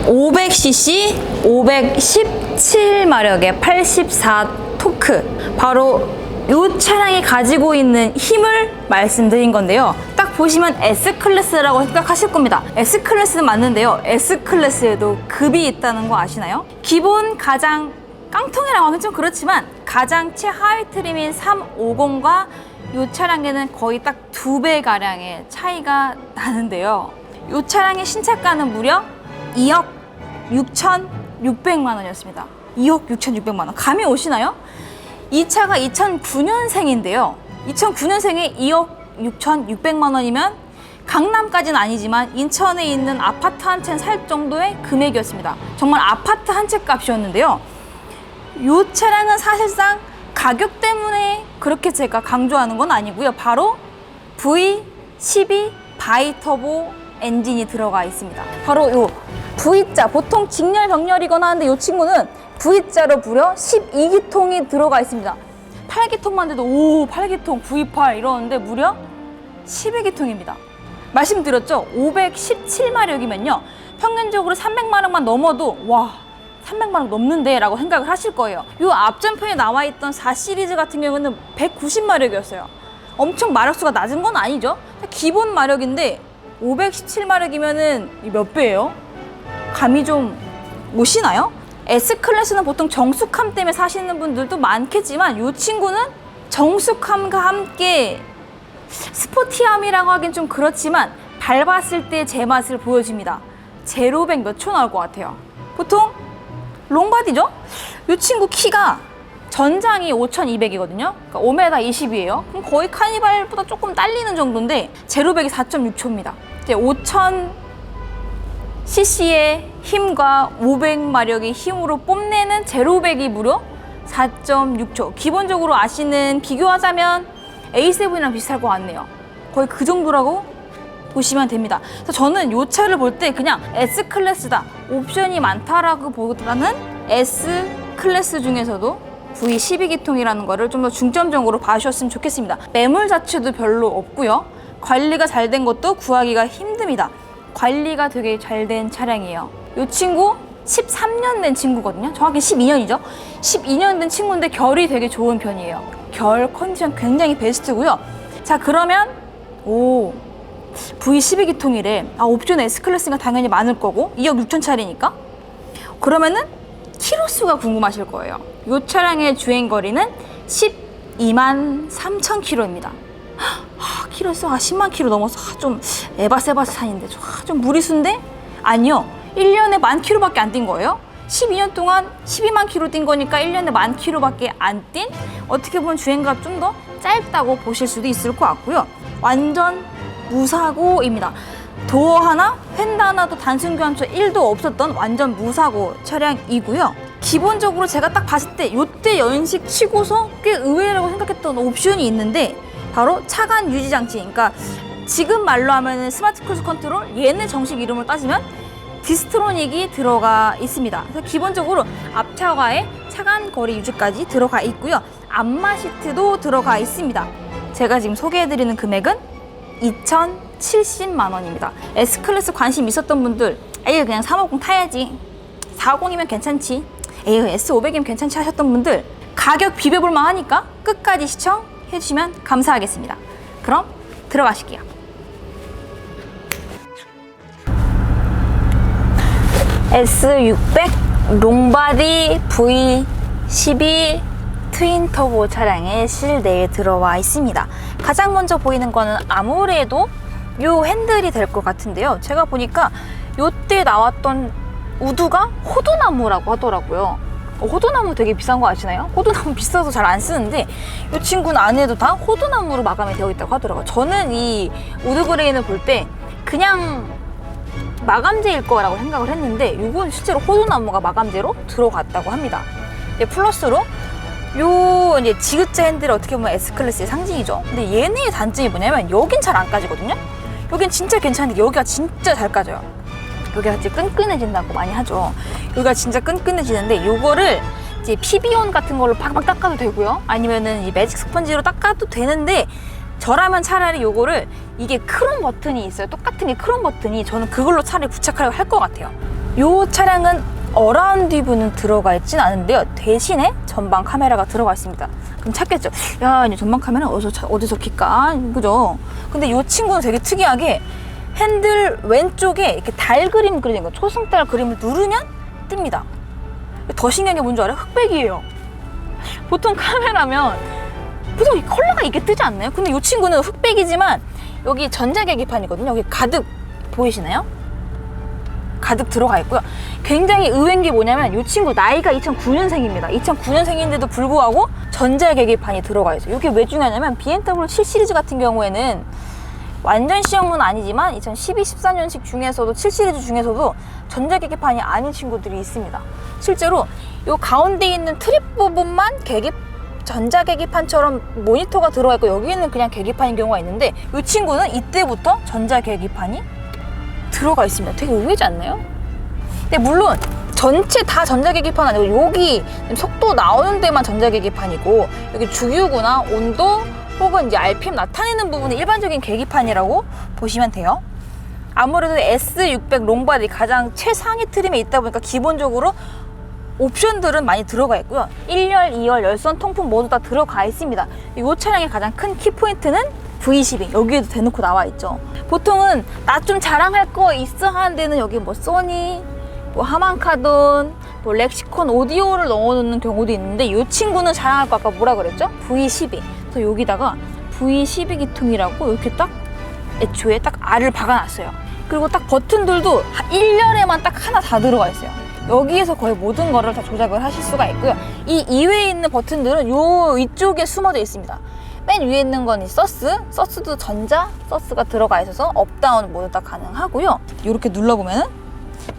(5500cc) 517마력의 84 토크, 바로 이 차량이 가지고 있는 힘을 말씀드린 건데요. 딱 보시면 S클래스라고 생각하실 겁니다. S클래스는 맞는데요, S클래스에도 급이 있다는 거 아시나요? 기본 가장 깡통이라고 하면 좀 그렇지만 가장 최하위 트림인 350과 이 차량에는 거의 딱 2배가량의 차이가 나는데요. 이 차량의 신차가는 무려 2억 6,600만 원이었습니다. 2억 6,600만 원. 감이 오시나요? 이 차가 2009년생인데요. 2009년생에 2억 6,600만 원이면 강남까지는 아니지만 인천에 있는 아파트 한 채 살 정도의 금액이었습니다. 정말 아파트 한 채 값이었는데요. 이 차량은 사실상 가격 때문에 그렇게 제가 강조하는 건 아니고요. 바로 V12 바이터보 엔진이 들어가 있습니다. 바로 이 V자, 보통 직렬 병렬이거나 하는데 이 친구는 V자로 무려 12기통이 들어가 있습니다. 8기통만 돼도 오 8기통 V8 이러는데 무려 12기통입니다. 말씀드렸죠? 517마력이면요 평균적으로 300마력만 넘어도 와 300마력 넘는데 라고 생각을 하실 거예요. 이 앞전편에 나와 있던 4 시리즈 같은 경우는 190마력이었어요. 엄청 마력수가 낮은 건 아니죠. 기본 마력인데 517마력이면은 몇 배예요? 감이 좀 오시나요? S클래스는 보통 정숙함 때문에 사시는 분들도 많겠지만 이 친구는 정숙함과 함께 스포티함이라고 하긴 좀 그렇지만 밟았을 때 제 맛을 보여줍니다. 제로백 몇 초 나올 것 같아요. 보통 롱바디죠? 이 친구 키가 전장이 5,200이거든요. 그러니까 5m 20이에요. 그럼 거의 카니발보다 조금 딸리는 정도인데 제로백이 4.6초입니다. 5,000cc의 힘과 500마력의 힘으로 뽐내는 제로백이 무려 4.6초. 기본적으로 아시는, 비교하자면 A7이랑 비슷할 것 같네요. 거의 그 정도라고 보시면 됩니다. 그래서 저는 이 차를 볼 때 그냥 S클래스다, 옵션이 많다라고 보다는 S클래스 중에서도 V12기통이라는 거를 좀 더 중점적으로 봐주셨으면 좋겠습니다. 매물 자체도 별로 없고요. 관리가 잘 된 것도 구하기가 힘듭니다. 관리가 되게 잘 된 차량이에요. 이 친구 13년 된 친구거든요. 정확히 12년이죠. 12년 된 친구인데 결이 되게 좋은 편이에요. 결 컨디션 굉장히 베스트고요. 자, 그러면 V12기통이래. 옵션 S클래스가 당연히 많을 거고 2억 6천짜리니까. 그러면은 키로수가 궁금하실 거예요. 이 차량의 주행거리는 12만 3천 킬로입니다. 키로수가 10만 킬로 넘어서 좀 에바세바스탄인데 좀 무리수인데? 아니요. 1년에 10,000 킬로밖에 안 뛴 거예요. 12년 동안 12만 킬로 뛴 거니까 1년에 10,000 킬로밖에 안 뛴, 어떻게 보면 주행거리가 좀 더 짧다고 보실 수도 있을 것 같고요. 완전 무사고입니다. 도어 하나, 휀다 하나도 단순 교환처 1도 없었던 완전 무사고 차량이고요. 기본적으로 제가 딱 봤을 때 이때 연식 치고서 꽤 의외라고 생각했던 옵션이 있는데 바로 차간 유지 장치. 그러니까 지금 말로 하면 스마트 크루즈 컨트롤, 얘네 정식 이름을 따지면 디스트로닉이 들어가 있습니다. 그래서 기본적으로 앞차와의 차간 거리 유지까지 들어가 있고요. 안마 시트도 들어가 있습니다. 제가 지금 소개해드리는 금액은 2,070만 원입니다. S클래스 관심 있었던 분들, 에이 그냥 350 타야지, 450이면 괜찮지, 에이 S500이면 괜찮지 하셨던 분들 가격 비벼볼만 하니까 끝까지 시청해주시면 감사하겠습니다. 그럼 들어가실게요. S600 롱바디 V12 트윈 터보 차량의 실내에 들어와 있습니다. 가장 먼저 보이는 거는 아무래도 요 핸들이 될 것 같은데요. 제가 보니까 요때 나왔던 우드가 호두나무라고 하더라고요. 호두나무 되게 비싼 거 아시나요? 호두나무 비싸서 잘 안 쓰는데 이 친구는 안에도 다 호두나무로 마감이 되어 있다고 하더라고요. 저는 이 우드 그레인을 볼 때 그냥 마감재일 거라고 생각을 했는데 이건 실제로 호두나무가 마감재로 들어갔다고 합니다. 플러스로 요 이제 지그재 핸들이 어떻게 보면 S클래스의 상징이죠. 근데 얘네의 단점이 뭐냐면 여긴 잘 안 까지거든요. 여긴 진짜 괜찮은데 여기가 진짜 잘 까져요. 여기가 진짜 끈끈해진다고 많이 하죠. 여기가 진짜 끈끈해지는데 요거를 이제 피비온 같은 걸로 팍팍 닦아도 되고요. 아니면은 이 매직 스펀지로 닦아도 되는데 저라면 차라리 요거를 이게 크롬 버튼이 있어요. 똑같은 게 크롬 버튼이 저는 그걸로 차라리 부착하려고 할 것 같아요. 요 차량은 어라운드 뷰는 들어가 있진 않은데요. 대신에 전방 카메라가 들어가 있습니다. 그럼 찾겠죠. 야, 이제 전방 카메라는 어디서 킬까? 그죠? 근데 요 친구는 되게 특이하게 핸들 왼쪽에 이렇게 달 그림 그려진 거, 초승달 그림을 누르면 뜹니다. 더 신기한 게 뭔지 알아요? 흑백이에요. 보통 카메라면 보통 이 컬러가 이게 뜨지 않나요? 근데 이 친구는 흑백이지만 여기 전자계기판이거든요. 여기 가득 보이시나요? 가득 들어가 있고요. 굉장히 의외인 게 뭐냐면 이 친구 나이가 2009년생입니다. 2009년생인데도 불구하고 전자계기판이 들어가 있어요. 이게 왜 중요하냐면 BMW 7 시리즈 같은 경우에는 완전 시험은 아니지만 2012, 14년식 중에서도 7 시리즈 중에서도 전자계기판이 아닌 친구들이 있습니다. 실제로 이 가운데 있는 트립 부분만 전자계기판처럼 모니터가 들어가 있고 여기는 그냥 계기판인 경우가 있는데 이 친구는 이때부터 전자계기판이 들어가 있습니다. 되게 의외지 않나요? 근데 물론 전체 다 전자계기판 아니고 여기 속도 나오는 데만 전자계기판이고 여기 주유구나 온도 혹은 이제 RPM 나타내는 부분이 일반적인 계기판이라고 보시면 돼요. 아무래도 S600 롱바디 가장 최상위 트림에 있다 보니까 기본적으로 옵션들은 많이 들어가 있고요. 1열, 2열, 열선, 통풍 모두 다 들어가 있습니다. 이 차량의 가장 큰 키포인트는 V12 여기에도 대놓고 나와 있죠. 보통은 나 좀 자랑할 거 있어 하는 데는 여기 뭐 소니, 뭐 하만카돈, 뭐 렉시콘 오디오를 넣어놓는 경우도 있는데 이 친구는 자랑할 거 아까 뭐라 그랬죠? V12. 그래서 여기다가 V12 기통이라고 이렇게 딱 애초에 딱 알을 박아놨어요. 그리고 딱 버튼들도 1열에만 딱 하나 다 들어가 있어요. 여기에서 거의 모든 거를 다 조작을 하실 수가 있고요. 이 이외에 있는 버튼들은 요 이쪽에 숨어져 있습니다. 맨 위에 있는 건 이 서스도 전자 서스가 들어가 있어서 업다운 모두 다 가능하고요. 이렇게 눌러보면은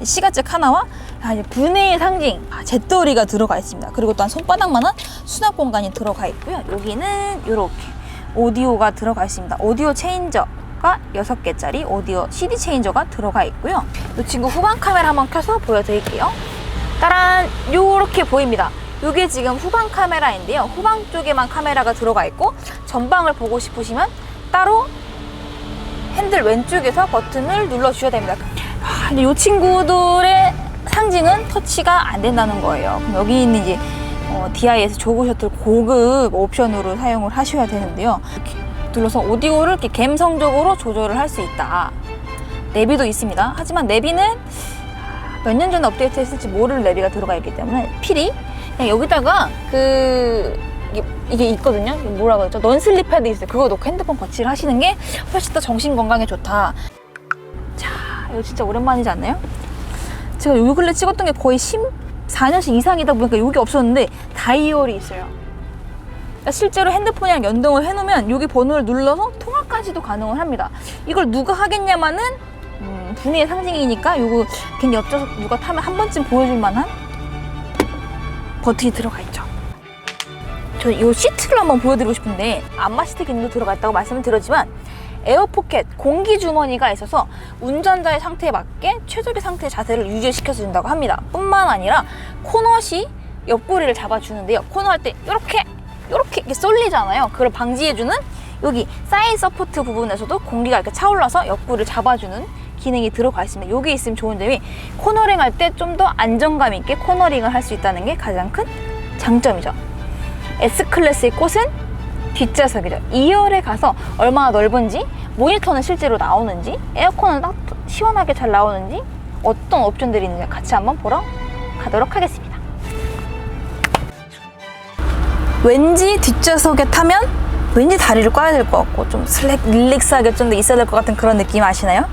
시가잭 하나와 분해의 상징 잿더리가 들어가 있습니다. 그리고 또한 손바닥만한 수납 공간이 들어가 있고요. 여기는 이렇게 오디오가 들어가 있습니다. 오디오 체인저가 6개짜리 오디오 CD 체인저가 들어가 있고요. 이 친구 후방 카메라 한번 켜서 보여드릴게요. 따란 요렇게 보입니다. 이게 지금 후방 카메라인데요. 후방 쪽에만 카메라가 들어가 있고 전방을 보고 싶으시면 따로 핸들 왼쪽에서 버튼을 눌러주셔야 됩니다. 근데 이 친구들의 상징은 터치가 안 된다는 거예요. 그럼 여기 있는 이제 DIS 조그 셔틀 고급 옵션으로 사용을 하셔야 되는데요. 이렇게 눌러서 오디오를 이렇게 감성적으로 조절을 할 수 있다. 내비도 있습니다. 하지만 내비는 몇 년 전에 업데이트 했을지 모를 내비가 들어가 있기 때문에 필히 그냥 여기다가 이게 있거든요. 뭐라 그러죠? 넌슬립 패드 있어요. 그거 놓고 핸드폰 거치를 하시는 게 훨씬 더 정신 건강에 좋다. 자, 이거 진짜 오랜만이지 않나요? 제가 요 근래 찍었던 게 거의 14년씩 이상이다 보니까 이게 없었는데 다이얼이 있어요. 그러니까 실제로 핸드폰이랑 연동을 해놓으면 여기 번호를 눌러서 통화까지도 가능을 합니다. 이걸 누가 하겠냐마는 분해의 상징이니까 요거 괜히 옆좌석 누가 타면 한 번쯤 보여줄 만한 버튼이 들어가 있죠. 저 이 시트를 한번 보여드리고 싶은데 안마 시트 기능도 들어가 있다고 말씀을 드렸지만 에어포켓 공기 주머니가 있어서 운전자의 상태에 맞게 최적의 상태의 자세를 유지시켜 준다고 합니다. 뿐만 아니라 코너시 옆구리를 잡아주는데요. 코너할 때 이렇게 쏠리잖아요. 그걸 방지해주는 여기 사이드 서포트 부분에서도 공기가 이렇게 차올라서 옆구리를 잡아주는 기능이 들어가 있습니다. 여기 있으면 좋은 점이 코너링 할 때 좀 더 안정감 있게 코너링을 할 수 있다는 게 가장 큰 장점이죠. S클래스의 꽃은 뒷좌석이죠. 2열에 가서 얼마나 넓은지, 모니터는 실제로 나오는지, 에어컨은 딱 시원하게 잘 나오는지, 어떤 옵션들이 있는지 같이 한번 보러 가도록 하겠습니다. 왠지 뒷좌석에 타면 왠지 다리를 꽈야 될 것 같고 좀 릴렉스하게 좀 더 있어야 될 것 같은 그런 느낌 아시나요?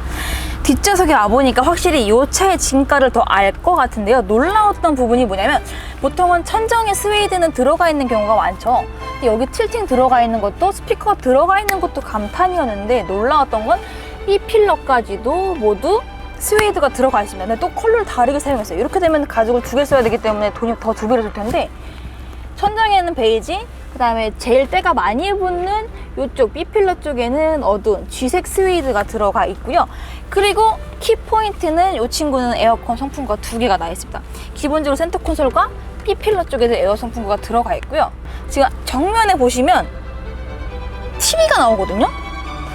뒷좌석에 와보니까 확실히 이 차의 진가를 더 알 것 같은데요. 놀라웠던 부분이 뭐냐면 보통은 천정에 스웨이드는 들어가 있는 경우가 많죠. 여기 틸팅 들어가 있는 것도 스피커 들어가 있는 것도 감탄이었는데 놀라웠던 건 이 필러까지도 모두 스웨이드가 들어가 있습니다. 근데 또 컬러를 다르게 사용했어요. 이렇게 되면 가죽을 2개 써야 되기 때문에 돈이 더 2배로 들 텐데 천장에는 베이지, 그 다음에 제일 때가 많이 붙는 이쪽 B필러 쪽에는 어두운 G색 스웨이드가 들어가 있고요. 그리고 키포인트는 이 친구는 에어컨 송풍구가 2개가 나 있습니다. 기본적으로 센터 콘솔과 B필러 쪽에도 에어 선풍구가 들어가 있고요. 지금 정면에 보시면 TV가 나오거든요.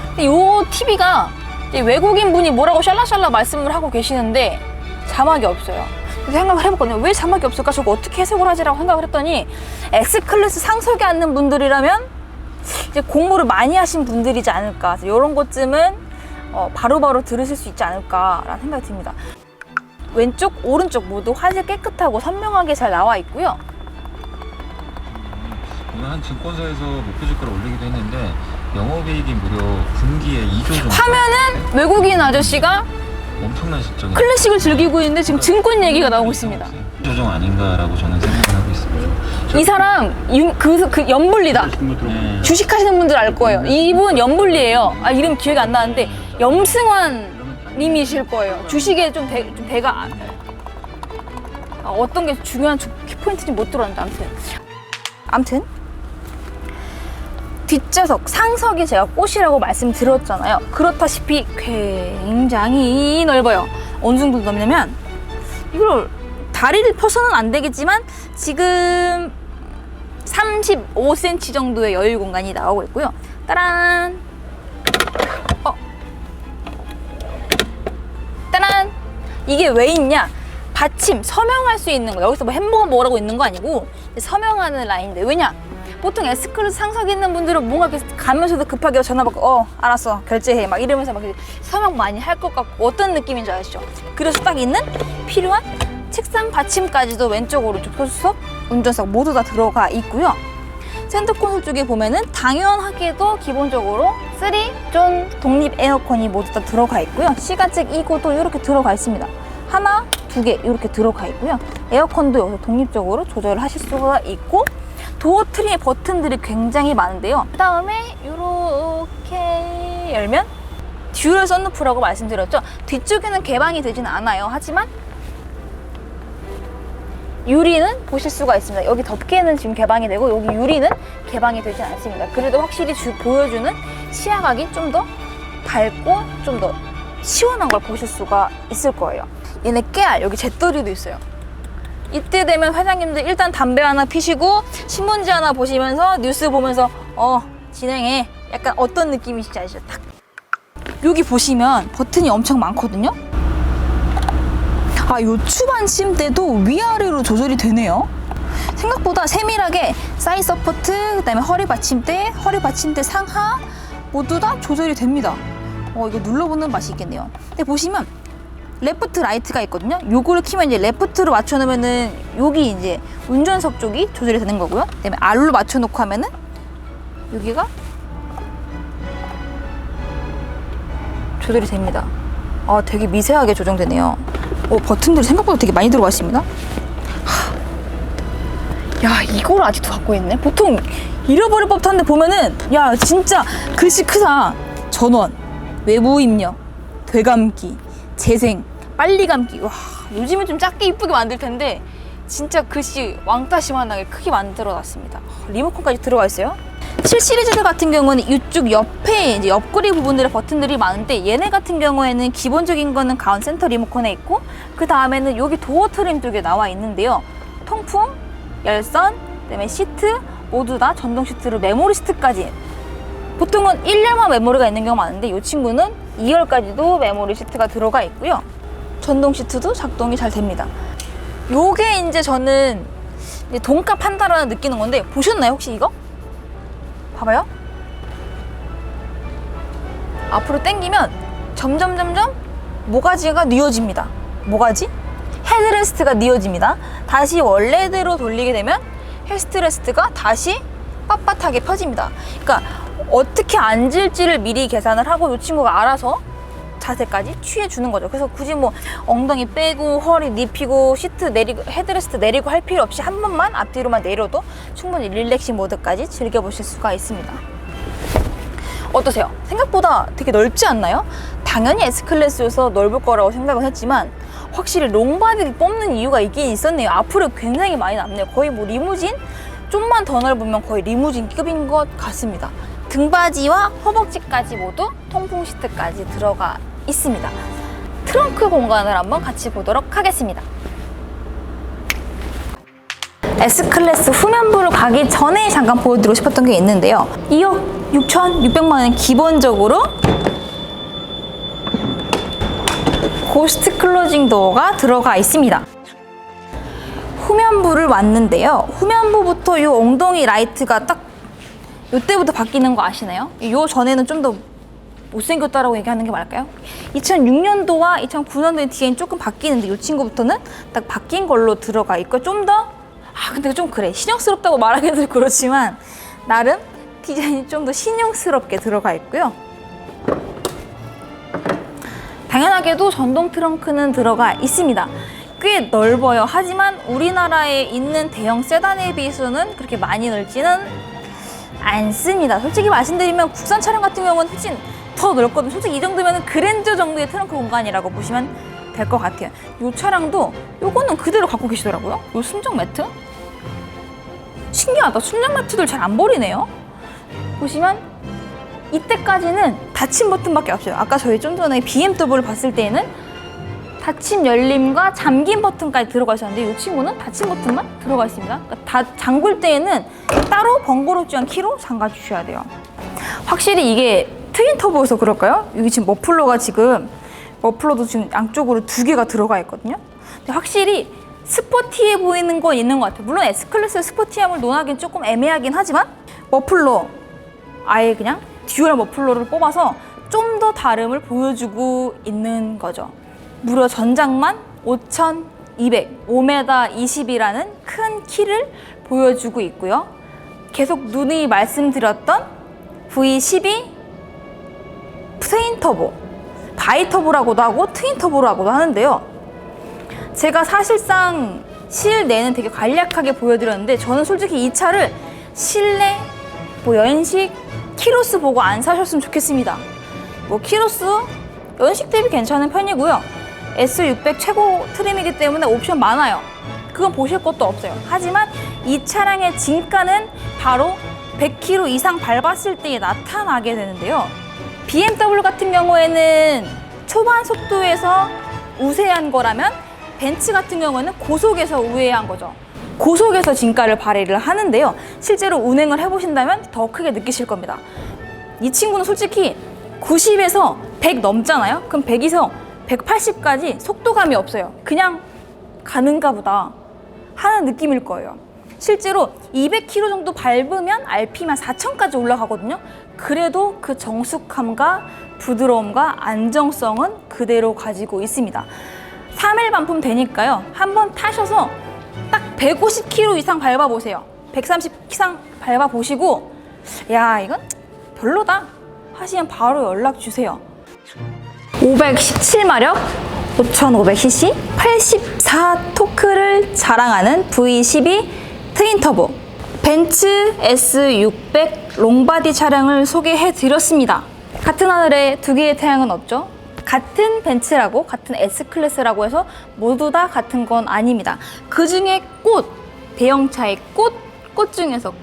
근데 이 TV가 외국인 분이 뭐라고 샬라샬라 말씀을 하고 계시는데 자막이 없어요. 그래서 생각을 해봤거든요. 왜 자막이 없을까? 저거 어떻게 해석을 하지라고 생각을 했더니 S클래스 상석에 앉는 분들이라면 이제 공부를 많이 하신 분들이지 않을까. 이런 것쯤은 바로바로 들으실 수 있지 않을까라는 생각이 듭니다. 왼쪽, 오른쪽 모두 화질 깨끗하고 선명하게 잘 나와 있고요. 오늘 한 증권사에서 목표 주가를 올리기도 했는데 영업이익이 무려 분기에 2조 정도. 화면은 외국인 아저씨가 엄청난 실적이 클래식을 즐기고 있는데 지금 증권 얘기가 나오고 있습니다. 조정 아닌가라고 저는 생각을 하고 있습니다. 이 사람 그 연불리다. 네. 주식하시는 분들 알 거예요. 이분 연불리예요. 아, 이름 기억이 안 나는데 염승환 님이실 거예요. 주식에 좀 배가 어떤 게 중요한 키포인트인지 못 들었는데 아무튼 뒷좌석 상석이 제가 꽃이라고 말씀드렸잖아요. 그렇다시피 굉장히 넓어요. 어느 정도 넓냐면 이걸 다리를 펴서는 안 되겠지만 지금 35cm 정도의 여유 공간이 나오고 있고요. 따란! 따란! 이게 왜 있냐? 받침, 서명할 수 있는 거. 여기서 뭐 햄버거 먹으라고 있는 거 아니고 서명하는 라인인데 왜냐? 보통 S클래스 상석에 있는 분들은 뭔가 이렇게 가면서도 급하게 전화 받고 알았어 결제해 막 이러면서 막 서명 많이 할 것 같고 어떤 느낌인지 아시죠? 그래서 딱 있는 필요한 책상 받침까지도 왼쪽 오른쪽 조수석, 운전석 모두 다 들어가 있고요. 센터 콘솔 쪽에 보면은 당연하게도 기본적으로 3존 독립 에어컨이 모두 다 들어가 있고요. 시가잭 이고도 이렇게 들어가 있습니다. 하나, 두 개 이렇게 들어가 있고요. 에어컨도 여기서 독립적으로 조절을 하실 수가 있고 도어 트림의 버튼들이 굉장히 많은데요. 그 다음에 이렇게 열면 듀얼 썬루프라고 말씀드렸죠. 뒤쪽에는 개방이 되진 않아요. 하지만 유리는 보실 수가 있습니다. 여기 덮개는 지금 개방이 되고 여기 유리는 개방이 되지 않습니다. 그래도 확실히 보여주는 시야각이 좀 더 밝고 좀 더 시원한 걸 보실 수가 있을 거예요. 얘네 깨알 여기 잿더리도 있어요. 이때 되면 회장님들 일단 담배 하나 피시고 신문지 하나 보시면서 뉴스 보면서 진행해. 약간 어떤 느낌이신지 아시죠? 딱 여기 보시면 버튼이 엄청 많거든요. 요 추반심 때도 위아래로 조절이 되네요. 생각보다 세밀하게 사이드 서포트, 그다음에 허리 받침대, 허리 받침대 상하 모두 다 조절이 됩니다. 이거 눌러보는 맛이 있겠네요. 근데 보시면 레프트 라이트가 있거든요. 요거를 키면 이제 레프트로 맞춰놓으면은 여기 이제 운전석 쪽이 조절이 되는 거고요. 그다음에 R로 맞춰놓고 하면은 여기가 조절이 됩니다. 되게 미세하게 조정되네요. 버튼들이 생각보다 되게 많이 들어가 있습니다. 야, 이걸 아직도 갖고 있네. 보통 잃어버릴 법도 한데 보면은 야, 진짜 글씨 크다. 전원, 외부 입력, 되감기, 재생, 빨리 감기. 와, 요즘은 좀 작게 이쁘게 만들 텐데 진짜 글씨 왕따시만하게 크게 만들어 놨습니다. 리모컨까지 들어가 있어요. 7 시리즈들 같은 경우는 이쪽 옆에 이제 옆구리 부분들의 버튼들이 많은데 얘네 같은 경우에는 기본적인 거는 가운 센터 리모컨에 있고 그 다음에는 여기 도어 트림 쪽에 나와 있는데요. 통풍, 열선, 그다음에 시트 모두 다 전동 시트로 메모리 시트까지. 보통은 1열만 메모리가 있는 경우가 많은데 이 친구는 2열까지도 메모리 시트가 들어가 있고요. 전동 시트도 작동이 잘 됩니다. 요게 이제 저는 이제 돈값 한다라는 느끼는 건데 보셨나요 혹시 이거? 봐봐요. 앞으로 당기면 점점 모가지가 뉘어집니다. 모가지? 헤드레스트가 뉘어집니다. 다시 원래대로 돌리게 되면 헤드레스트가 다시 빳빳하게 펴집니다. 그러니까 어떻게 앉을지를 미리 계산을 하고 이 친구가 알아서 자세까지 취해주는 거죠. 그래서 굳이 뭐 엉덩이 빼고 허리 눕히고 시트 내리고 헤드레스트 내리고 할 필요 없이 한 번만 앞뒤로만 내려도 충분히 릴렉싱 모드까지 즐겨보실 수가 있습니다. 어떠세요? 생각보다 되게 넓지 않나요? 당연히 S클래스여서 넓을 거라고 생각은 했지만 확실히 롱바디를 뽑는 이유가 있긴 있었네요. 앞으로 굉장히 많이 남네요. 거의 뭐 리무진? 좀만 더 넓으면 거의 리무진급인 것 같습니다. 등받이와 허벅지까지 모두 통풍 시트까지 들어가 있습니다. 트렁크 공간을 한번 같이 보도록 하겠습니다. S클래스 후면부로 가기 전에 잠깐 보여드리고 싶었던 게 있는데요. 2억 6,600만 원은 기본적으로 고스트 클로징 도어가 들어가 있습니다. 후면부를 왔는데요. 후면부부터 이 엉덩이 라이트가 딱 이때부터 바뀌는 거 아시나요? 요 전에는 좀 더 못생겼다라고 얘기하는 게 맞을까요? 2006년도와 2009년도의 디자인이 조금 바뀌는데 이 친구부터는 딱 바뀐 걸로 들어가 있고 좀 더 근데 좀 그래 신형스럽다고 말하기도 그렇지만 나름 디자인이 좀 더 신형스럽게 들어가 있고요. 당연하게도 전동 트렁크는 들어가 있습니다. 꽤 넓어요. 하지만 우리나라에 있는 대형 세단에 비해서는 그렇게 많이 넓지는 않습니다. 솔직히 말씀드리면 국산 차량 같은 경우는 훨씬 더 넓거든요. 솔직히 이 정도면 그랜저 정도의 트렁크 공간이라고 보시면 될 것 같아요. 이 차량도 요거는 그대로 갖고 계시더라고요. 요 순정 매트? 신기하다. 순정 매트들 잘 안 버리네요. 보시면 이때까지는 닫힘 버튼밖에 없어요. 아까 저희 좀 전에 BMW를 봤을 때에는 닫힘 열림과 잠김 버튼까지 들어가 있었는데 이 친구는 닫힘 버튼만 들어가 있습니다. 그러니까 잠글 때에는 따로 번거롭지 않게 키로 잠가 주셔야 돼요. 확실히 이게 트윈 터보여서 그럴까요? 여기 지금 머플러도 지금 양쪽으로 2개가 들어가 있거든요. 근데 확실히 스포티해 보이는 건 있는 것 같아요. 물론 S클래스의 스포티함을 논하기는 조금 애매하긴 하지만 머플러 아예 그냥 듀얼 머플러를 뽑아서 좀 더 다름을 보여주고 있는 거죠. 무려 전장만 5,200, 5m20이라는 큰 키를 보여주고 있고요. 계속 누누이 말씀드렸던 V12 트윈 터보, 바이 터보라고도 하고 트윈 터보라고도 하는데요. 제가 사실상 실내는 되게 간략하게 보여드렸는데 저는 솔직히 이 차를 실내, 연식, 키로수 보고 안 사셨으면 좋겠습니다. 키로수, 연식 대비 괜찮은 편이고요. S600 최고 트림이기 때문에 옵션 많아요. 그건 보실 것도 없어요. 하지만 이 차량의 진가는 바로 100km 이상 밟았을 때에 나타나게 되는데요. BMW 같은 경우에는 초반 속도에서 우세한 거라면 벤츠 같은 경우에는 고속에서 우회한 거죠. 고속에서 진가를 발휘를 하는데요. 실제로 운행을 해보신다면 더 크게 느끼실 겁니다. 이 친구는 솔직히 90에서 100 넘잖아요? 그럼 100에서 180까지 속도감이 없어요. 그냥 가는가 보다 하는 느낌일 거예요. 실제로 200km 정도 밟으면 RPM 4,000까지 올라가거든요. 그래도 그 정숙함과 부드러움과 안정성은 그대로 가지고 있습니다. 3일 반품 되니까요. 한번 타셔서 딱 150km 이상 밟아보세요. 130 이상 밟아보시고 야 이건 별로다 하시면 바로 연락 주세요. 517마력, 5500cc, 84토크를 자랑하는 V12 트윈 터보 벤츠 S600 롱바디 차량을 소개해 드렸습니다. 같은 하늘에 두 개의 태양은 없죠. 같은 벤츠라고 같은 S클래스라고 해서 모두 다 같은 건 아닙니다. 그 중에 꽃, 대형차의 꽃 중에서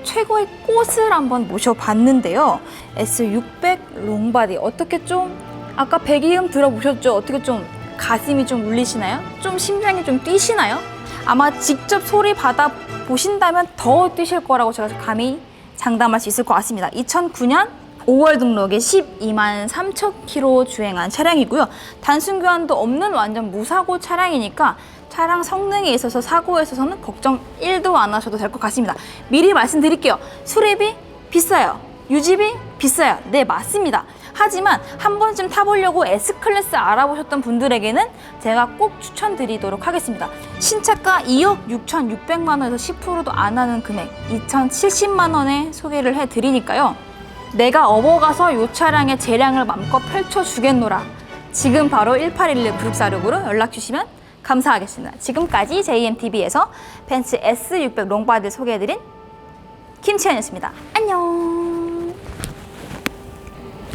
최고의 꽃을 한번 모셔봤는데요. S600 롱바디 어떻게 좀 아까 배기음 들어보셨죠? 어떻게 좀 가슴이 좀 울리시나요? 좀 심장이 좀 뛰시나요? 아마 직접 소리 받아 보신다면 더 뛰실 거라고 제가 감히 장담할 수 있을 것 같습니다. 2009년 5월 등록에 12만 3천 킬로 주행한 차량이고요. 단순 교환도 없는 완전 무사고 차량이니까 차량 성능에 있어서 사고에 있어서는 걱정 1도 안 하셔도 될 것 같습니다. 미리 말씀드릴게요. 수리비 비싸요. 유지비 비싸요. 네, 맞습니다. 하지만 한 번쯤 타보려고 S클래스 알아보셨던 분들에게는 제가 꼭 추천드리도록 하겠습니다. 신차가 2억 6,600만 원에서 10%도 안 하는 금액 2,070만 원에 소개를 해드리니까요. 내가 업어가서 이 차량의 재량을 맘껏 펼쳐주겠노라. 지금 바로 1811 9646으로 연락주시면 감사하겠습니다. 지금까지 JMTV에서 벤츠 S600 롱바디 소개해드린 김치현이었습니다. 안녕.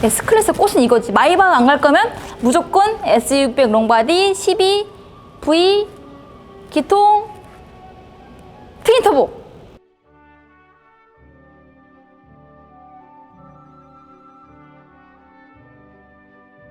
S클래스 꽃은 이거지. 마이바흐 안 갈 거면 무조건 S600 롱바디 12V 기통 트윈 터보